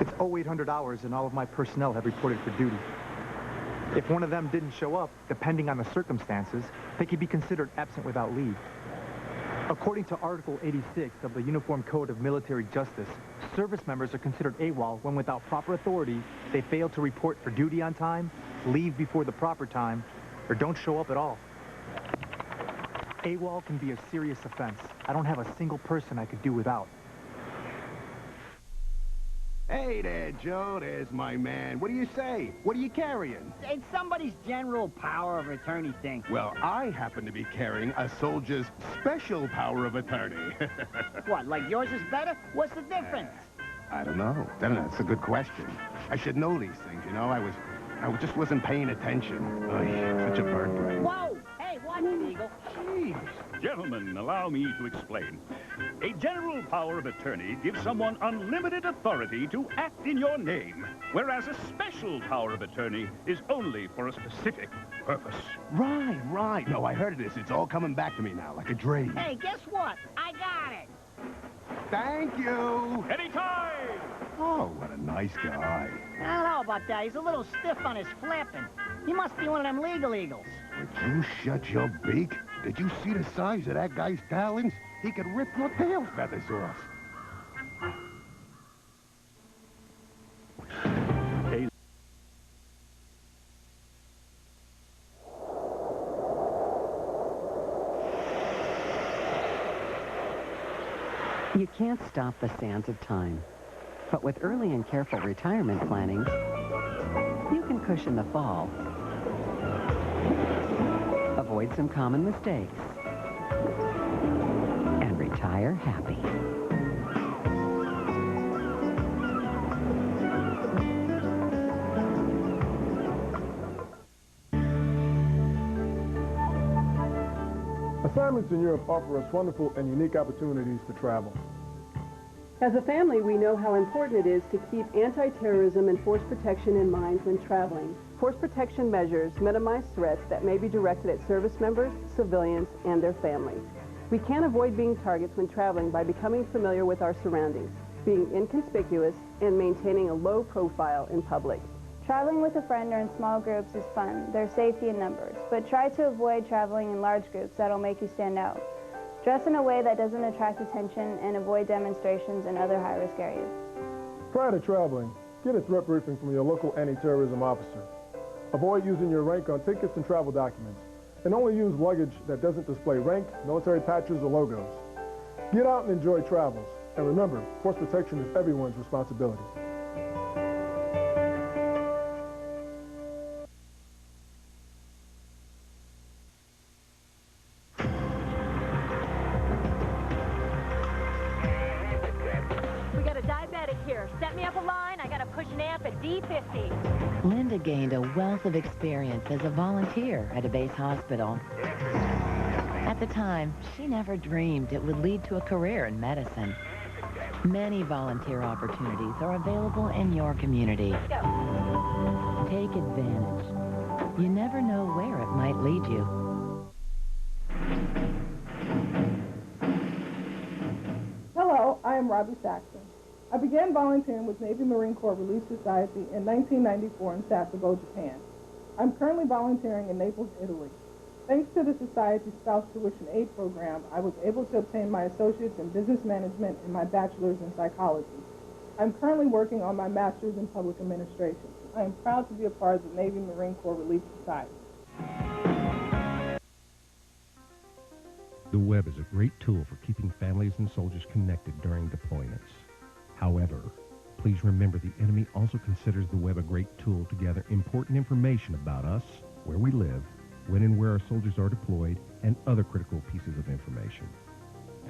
It's 0800 hours and all of my personnel have reported for duty. If one of them didn't show up, depending on the circumstances, they could be considered absent without leave. According to Article 86 of the Uniform Code of Military Justice, service members are considered AWOL when without proper authority, they fail to report for duty on time, leave before the proper time, or don't show up at all. AWOL can be a serious offense. I don't have a single person I could do without. Hey there, Joe. There's my man. What do you say? What are you carrying? It's somebody's general power of attorney thing. Well, I happen to be carrying a soldier's special power of attorney. What, like yours is better? What's the difference? I don't know. That's a good question. I should know these things, you know. I just wasn't paying attention. Oy, such a bird brain. Whoa! Hey, watch it, Eagle. Jeez. Gentlemen, allow me to explain. A general power of attorney gives someone unlimited authority to act in your name, whereas a special power of attorney is only for a specific purpose. Right. No, I heard of this. It's all coming back to me now, like a dream. Hey, guess what? I got it. Thank you. Anytime! Oh, what a nice guy. I don't know about that. He's a little stiff on his flipping. He must be one of them legal eagles. Would you shut your beak? Did you see the size of that guy's talons? He could rip your tail feathers off. Hey. You can't stop the sands of time. But with early and careful retirement planning, you can cushion the fall. Avoid some common mistakes. And retire happy. Assignments in Europe offer us wonderful and unique opportunities to travel. As a family, we know how important it is to keep anti-terrorism and force protection in mind when traveling. Force protection measures minimize threats that may be directed at service members, civilians, and their families. We can avoid being targets when traveling by becoming familiar with our surroundings, being inconspicuous, and maintaining a low profile in public. Traveling with a friend or in small groups is fun. There's safety in numbers, but try to avoid traveling in large groups that'll make you stand out. Dress in a way that doesn't attract attention and avoid demonstrations in other high-risk areas. Prior to traveling, get a threat briefing from your local anti-terrorism officer. Avoid using your rank on tickets and travel documents, and only use luggage that doesn't display rank, military patches, or logos. Get out and enjoy travels, and remember, force protection is everyone's responsibility. Set me up a line. I got to push an amp at D50. Linda gained a wealth of experience as a volunteer at a base hospital. At the time, she never dreamed it would lead to a career in medicine. Many volunteer opportunities are available in your community. Take advantage. You never know where it might lead you. Hello, I am Robbie Saxon. I began volunteering with Navy Marine Corps Relief Society in 1994 in Sasebo, Japan. I'm currently volunteering in Naples, Italy. Thanks to the Society's Spouse Tuition Aid program, I was able to obtain my associates in business management and my bachelor's in psychology. I'm currently working on my master's in public administration. I am proud to be a part of the Navy Marine Corps Relief Society. The web is a great tool for keeping families and soldiers connected during deployments. However, please remember the enemy also considers the web a great tool to gather important information about us, where we live, when and where our soldiers are deployed, and other critical pieces of information.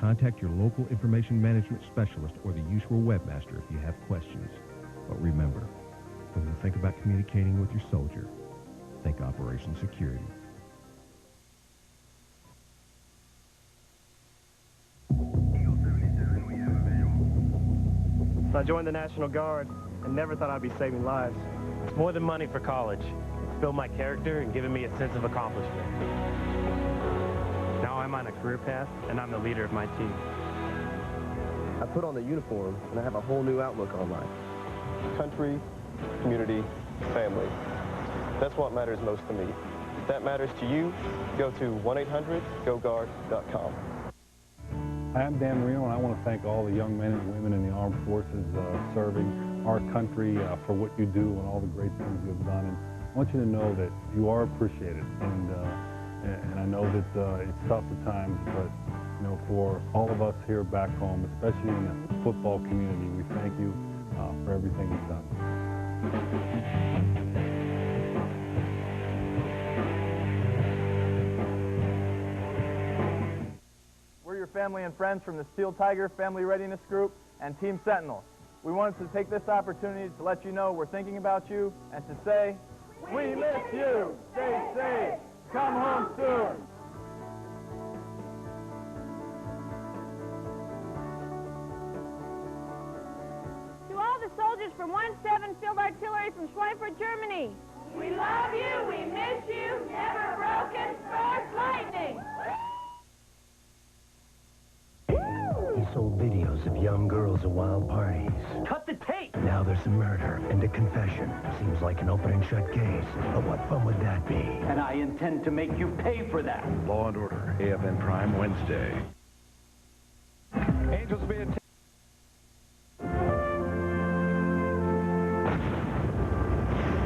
Contact your local information management specialist or the usual webmaster if you have questions. But remember, when you think about communicating with your soldier, think Operation Security. I joined the National Guard and never thought I'd be saving lives. It's more than money for college. It's built my character and given me a sense of accomplishment. Now I'm on a career path, and I'm the leader of my team. I put on the uniform, and I have a whole new outlook on life. country, community, family. That's what matters most to me. If that matters to you, go to 1-800-GO-GUARD.com. Hi, I'm Dan Marino, and I want to thank all the young men and women in the armed forces serving our country for what you do and all the great things you have done. And I want you to know that you are appreciated, and I know that it's tough at times, but you know, for all of us here back home, especially in the football community, we thank you for everything you've done. We're your family and friends from the Steel Tiger Family Readiness Group and Team Sentinel. We wanted to take this opportunity to let you know we're thinking about you and to say, we miss you! Stay safe! Come home soon! To all the soldiers from 1-7 Field Artillery from Schweinfurt, Germany. We love you, we miss you, never broken, spark lightning. He sold videos of young girls at wild parties. Cut the tape! Now there's a murder and a confession. Seems like an open and shut case, but what fun would that be? And I intend to make you pay for that. Law and Order, AFN Prime Wednesday. Angels be attacked.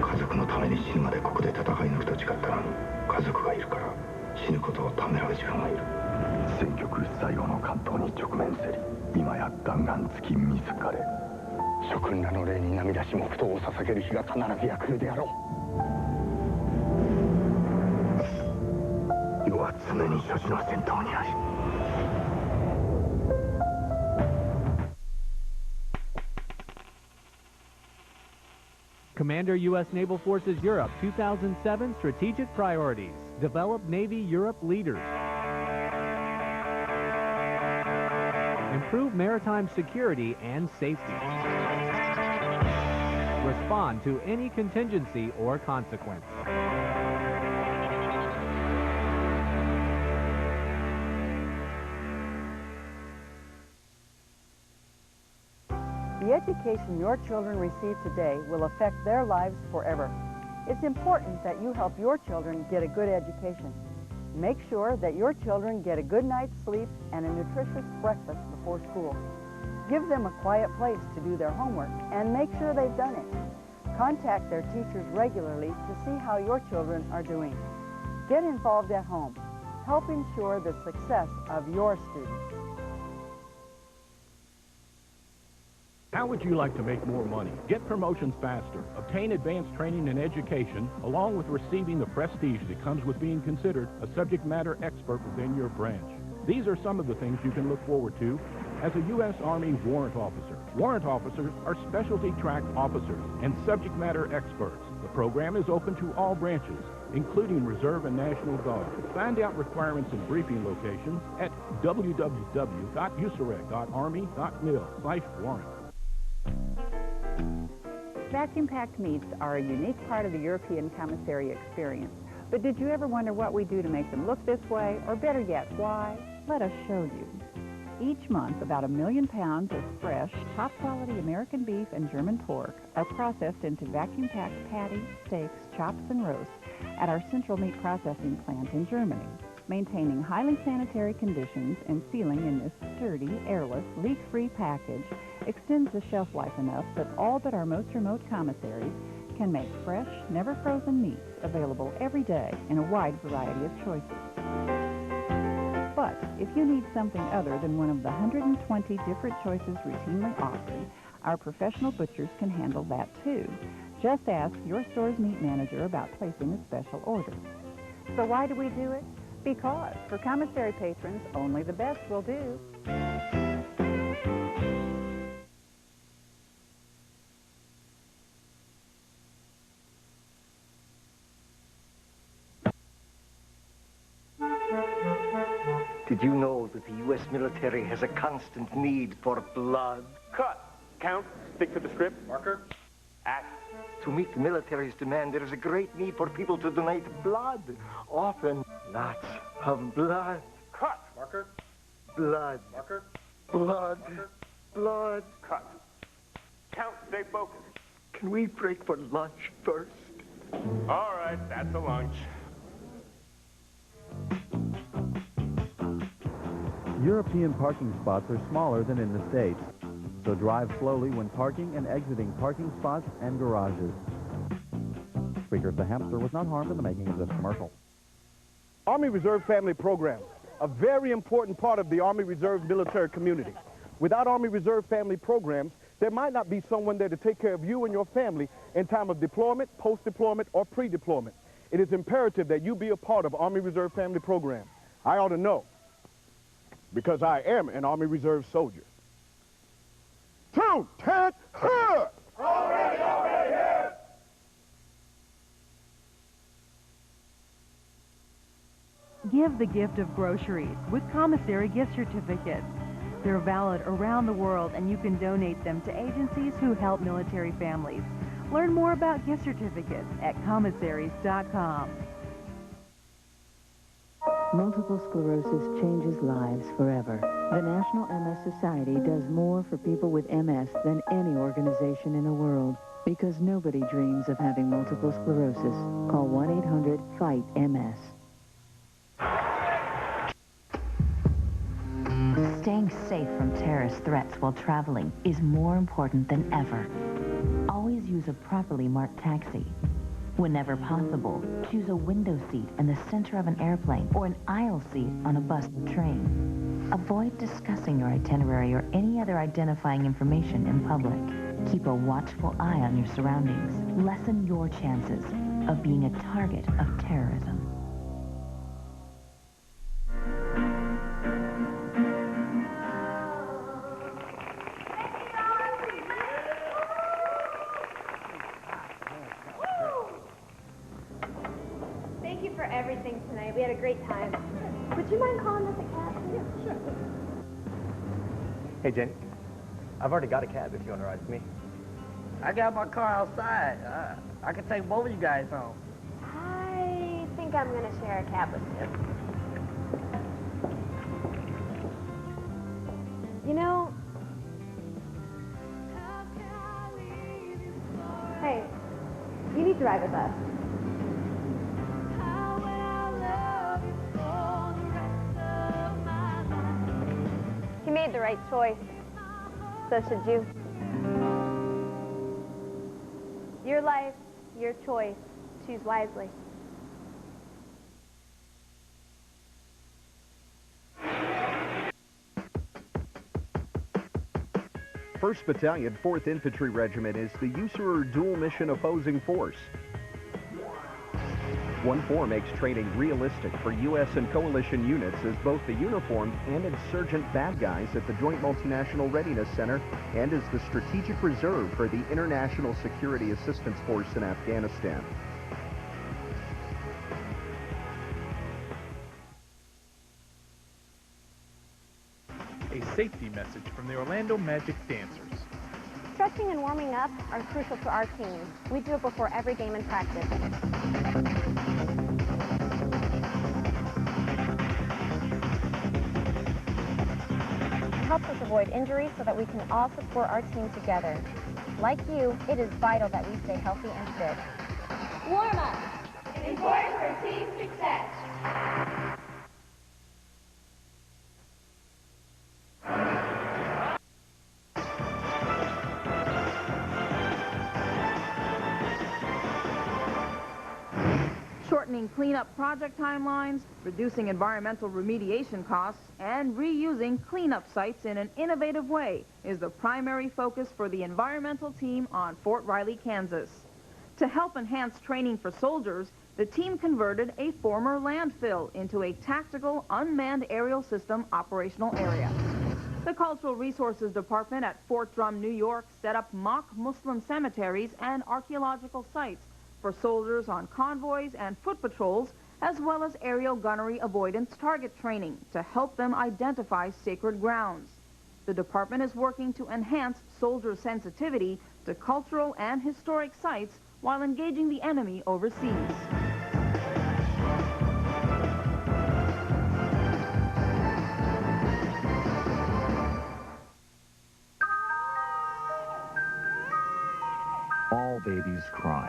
家族のために死ぬまでここで戦い抜くと誓ったのに、家族がいるから死ぬことをためらう自分がいる。戦局最後の関東に直面せり、今や弾丸付き自れ。諸君らの霊に涙し黙祷を捧げる日が必ずや来るであろう。世は常に処置の先頭にあり。Commander U.S. Naval Forces Europe 2007 Strategic Priorities. Develop Navy Europe leaders. Improve maritime security and safety. Respond to any contingency or consequence. The education your children receive today will affect their lives forever. It's important that you help your children get a good education. Make sure that your children get a good night's sleep and a nutritious breakfast before school. Give them a quiet place to do their homework and make sure they've done it. Contact their teachers regularly to see how your children are doing. Get involved at home. Help ensure the success of your students. How would you like to make more money, get promotions faster, obtain advanced training and education, along with receiving the prestige that comes with being considered a subject matter expert within your branch? These are some of the things you can look forward to as a U.S. Army warrant officer. Warrant officers are specialty track officers and subject matter experts. The program is open to all branches, including Reserve and National Guard. Find out requirements and briefing locations at www.usurec.army.mil/warrant. Vacuum-packed meats are a unique part of the European commissary experience. But did you ever wonder what we do to make them look this way, or better yet, why? Let us show you. Each month, about 1 million pounds of fresh, top-quality American beef and German pork are processed into vacuum-packed patties, steaks, chops, and roasts at our central meat processing plant in Germany. Maintaining highly sanitary conditions and sealing in this sturdy, airless, leak-free package extends the shelf life enough that all but our most remote commissaries can make fresh, never-frozen meats available every day in a wide variety of choices. But if you need something other than one of the 120 different choices routinely offered, our professional butchers can handle that too. Just ask your store's meat manager about placing a special order. So why do we do it? Because for commissary patrons, only the best will do. Did you know that the U.S. military has a constant need for blood? Cut. Count. Stick to the script. Marker. Act. To meet the military's demand, there is a great need for people to donate blood. Often, lots of blood. Cut. Marker. Blood. Marker. Blood. Marker. Blood. Cut. Count. Stay focused. Can we break for lunch first? All right, that's a lunch. European parking spots are smaller than in the States, so drive slowly when parking and exiting parking spots and garages. Speaker, the hamster was not harmed in the making of this commercial. Army Reserve Family Program, a very important part of the Army Reserve military community. Without Army Reserve Family Programs, there might not be someone there to take care of you and your family in time of deployment, post-deployment, or pre-deployment. It is imperative that you be a part of Army Reserve Family Program. I ought to know, because I am an Army Reserve soldier. 2, 10, here! Already here! Give the gift of groceries with Commissary gift certificates. They're valid around the world, and you can donate them to agencies who help military families. Learn more about gift certificates at commissaries.com. Multiple sclerosis changes lives forever. The National MS Society does more for people with MS than any organization in the world, because nobody dreams of having multiple sclerosis. Call 1-800-FIGHT-MS. Staying safe from terrorist threats while traveling is more important than ever. Always use a properly marked taxi. Whenever possible, choose a window seat in the center of an airplane or an aisle seat on a bus or train. Avoid discussing your itinerary or any other identifying information in public. Keep a watchful eye on your surroundings. Lessen your chances of being a target of terrorism. Thank you for everything tonight. We had a great time. Would you mind calling us a cab? Yeah, sure. Hey, Jen. I've already got a cab if you want to ride with me. I got my car outside. I can take both of you guys home. I think I'm going to share a cab with you. You know... Hey, you need to ride with us. You made the right choice. So should you. Your life, your choice. Choose wisely. First Battalion, 4th Infantry Regiment is the USAR dual mission opposing force. 1-4 makes training realistic for U.S. and coalition units as both the uniformed and insurgent bad guys at the Joint Multinational Readiness Center and as the strategic reserve for the International Security Assistance Force in Afghanistan. A safety message from the Orlando Magic Dancers. Stretching and warming up are crucial to our team. We do it before every game and practice. It helps us avoid injuries so that we can all support our team together. Like you, it is vital that we stay healthy and fit. Warm up. Important for team success. Shortening cleanup project timelines, reducing environmental remediation costs, and reusing cleanup sites in an innovative way is the primary focus for the environmental team on Fort Riley, Kansas. To help enhance training for soldiers, the team converted a former landfill into a tactical unmanned aerial system operational area. The Cultural Resources Department at Fort Drum, New York set up mock Muslim cemeteries and archaeological sites for soldiers on convoys and foot patrols, as well as aerial gunnery avoidance target training to help them identify sacred grounds. The department is working to enhance soldier sensitivity to cultural and historic sites while engaging the enemy overseas. All babies cry.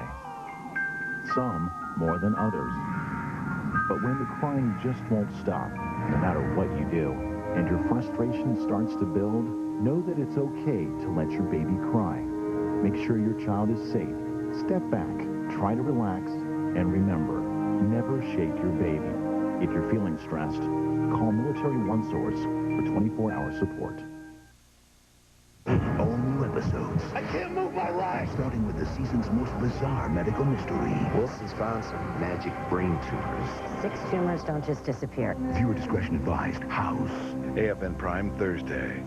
Some more than others. But when the crying just won't stop, no matter what you do, and your frustration starts to build, know that it's okay to let your baby cry. Make sure your child is safe. Step back, try to relax, and remember, never shake your baby. If you're feeling stressed, call Military OneSource for 24-hour support. All new episodes. I can't move my leg! Starting with the season's most bizarre medical mystery. Wilson's found some magic brain tumors. 6 tumors don't just disappear. Viewer discretion advised. House. AFN Prime Thursday.